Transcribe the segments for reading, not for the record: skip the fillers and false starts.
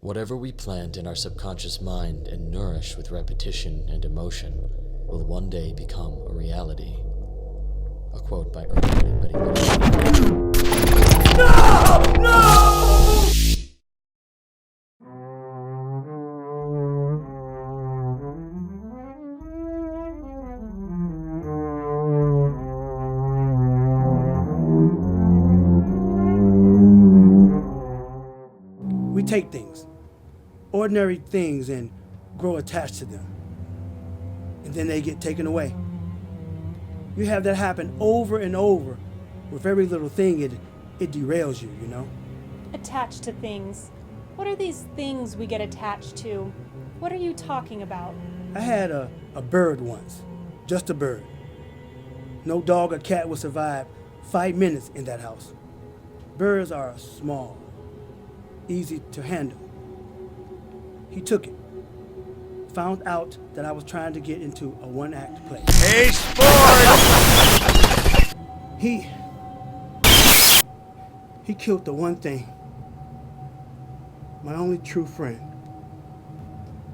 Whatever we plant in our subconscious mind and nourish with repetition and emotion will one day become a reality. A quote by Earth Buddy. No! No! We take things, ordinary things, and grow attached to them. And then they get taken away. You have that happen over and over. With every little thing, it derails you, you know? Attached to things. What are these things we get attached to? What are you talking about? I had a bird once. Just a bird. No dog or cat would survive 5 minutes in that house. Birds are small, easy to handle. He took it. Found out that I was trying to get into a one-act play. Hey, sport! He killed the one thing. My only true friend.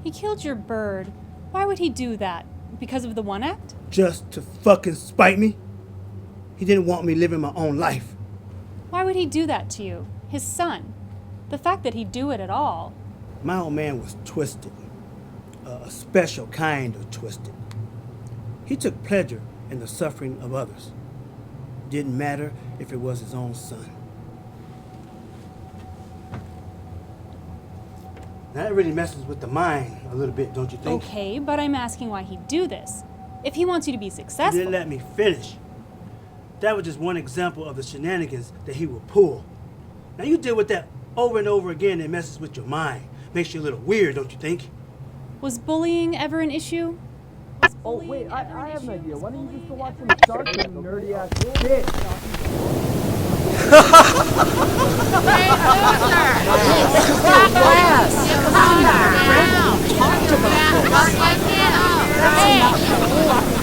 He killed your bird. Why would he do that? Because of the one act? Just to fucking spite me. He didn't want me living my own life. Why would he do that to you? His son. The fact that he'd do it at all. My old man was twisted. A special kind of twisted. He took pleasure in the suffering of others. Didn't matter if it was his own son. Now that really messes with the mind a little bit, don't you think? Okay, but I'm asking why he'd do this. If he wants you to be successful... You didn't let me finish. That was just one example of the shenanigans that he will pull. Now you deal with that over and over again, and it messes with your mind. Makes you a little weird, don't you think? Was bullying ever an issue? Oh, wait, I have an idea. Why don't you just go watch some Star Trek nerdy ass shit? Hey, loser! Stop class! Come on down! Talk to them! Hey!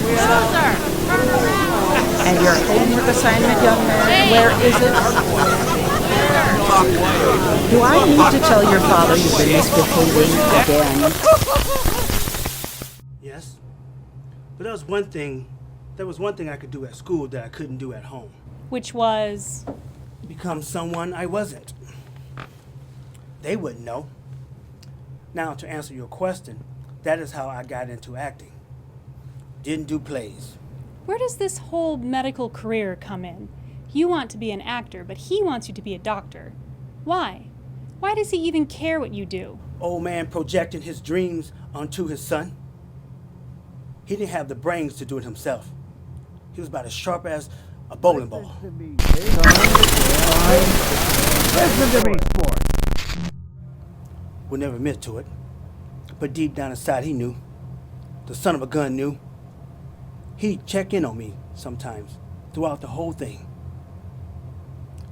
Loser! Turn around! And your homework assignment, young man, where is it? Do I need to tell your father you've been misbehaving again? Yes. But there was one thing I could do at school that I couldn't do at home. Which was... Become someone I wasn't. They wouldn't know. Now, to answer your question, that is how I got into acting. Didn't do plays. Where does this whole medical career come in? You want to be an actor, but he wants you to be a doctor. Why? Why does he even care what you do? Old man projecting his dreams onto his son. He didn't have the brains to do it himself. He was about as sharp as a bowling ball. Listen to me, sport. Would never admit to it. But deep down inside, he knew. The son of a gun knew. He'd check in on me sometimes, throughout the whole thing.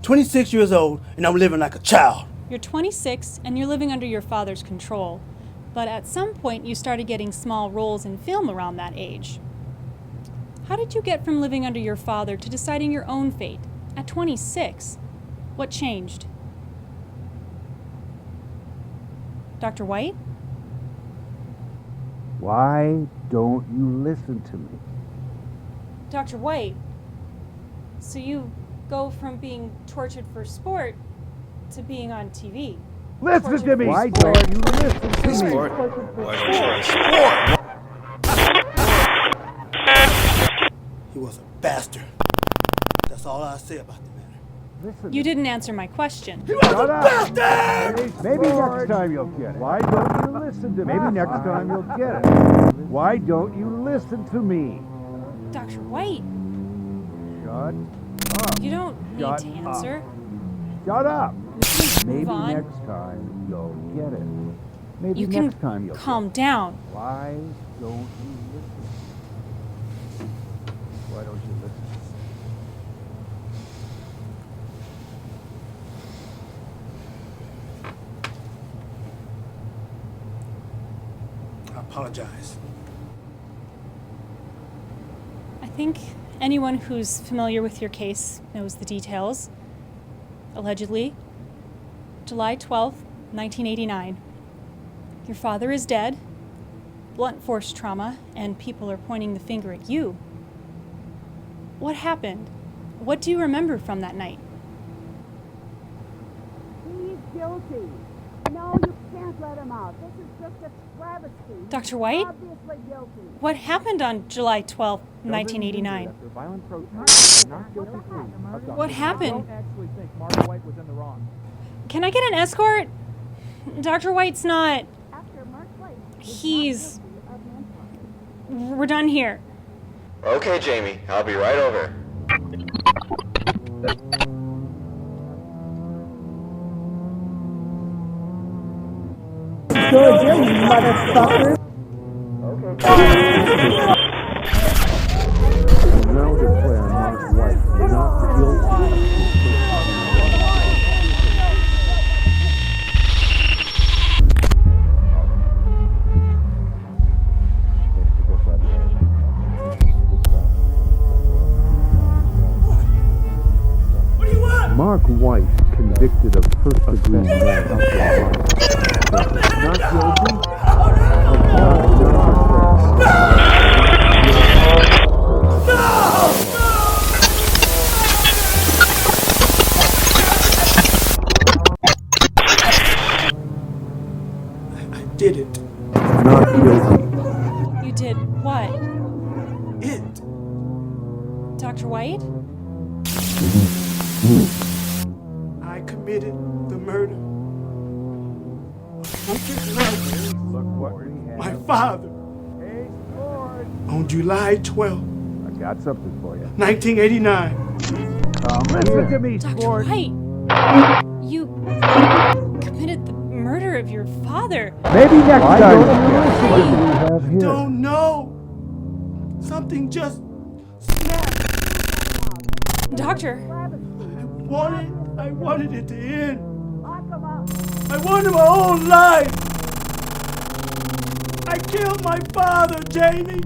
26 years old, and I'm living like a child. You're 26, and you're living under your father's control. But at some point, you started getting small roles in film around that age. How did you get from living under your father to deciding your own fate? At 26, what changed? Dr. White? Why don't you listen to me? Dr. White, so you go from being tortured for sport to being on TV. Listen to me, Why sport. don't you listen to me? Sport? Why don't you sport? He was a bastard. That's all I say about the matter. Listen. You didn't answer my question. He was a bastard! Maybe next time you'll get it. Why don't you listen to me? Maybe next time you'll get it. Why don't you listen to me? Dr. White, Shut up. you don't need Shut to up. answer. Shut up. Move Maybe on. next time you'll get it. Maybe You next time can you'll calm get down. it. Why don't you listen? Why don't you listen? I apologize. I think anyone who's familiar with your case knows the details. Allegedly, July 12th, 1989. Your father is dead, blunt force trauma, and people are pointing the finger at you. What happened? What do you remember from that night? He's guilty. No, you can't let him out. This is just a travesty. Dr. White? Obviously guilty. What happened on July 12, 1989? What happened? Actually think Mark White was in the wrong. Can I get an escort? Dr. White's not. After Mark White is He's. not guilty of manslaughter. We're done here. Okay, Jamie. I'll be right over. Good, you motherfucker. Now declare Mark White not guilty. What do you want? Mark White, convicted of first-degree murder. Not guilty? I did it. Not guilty. You did what? It. Dr. White? I committed the murder. Look what we have. My father. Hey, Lord. On July 12, I got something for you. 1989. Listen to me, Dr. sport. White! You committed the murder of your father. Maybe next time. What do we have here? Don't know. Something just snapped. Doctor, I wanted it to end. Lock him up. I wanted my own life. I killed my father, Jamie.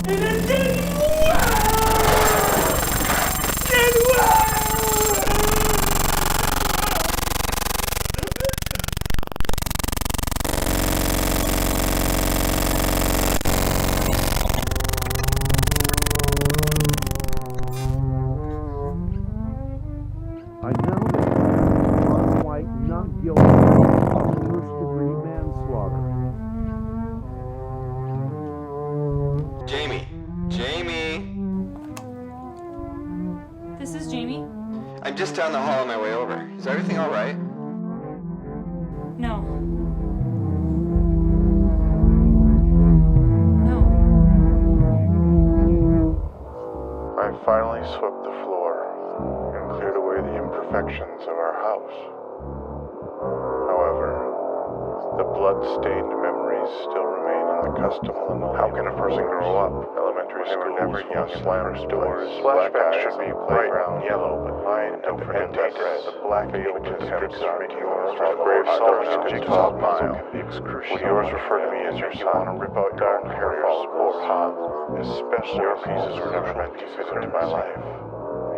And it didn't work. Didn't work. I now declare Mark White not guilty of first-degree manslaughter. Jamie. Jamie. this is Jamie. I'm just down the hall on my way over. Is everything all right? No. I finally swept the floor and cleared away the imperfections of our house. However, the blood-stained memories still remain in the custom. How can a person grow up? Elementary school never young slammed doors. Flashbacks should be bright yellow, but mine don't forget the black field attempts are yours. Brave soldiers could talk mile. Will yours refer to me as your son? Want to rip out dark Harriers or especially your pieces were never meant to fit into my life.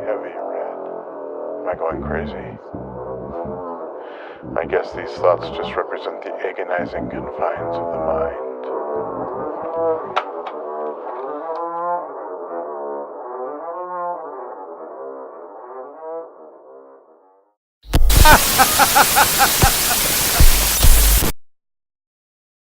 Heavy red. Am I going crazy? I guess these thoughts just represent the agonizing confines of the mind. Ha ha ha ha ha!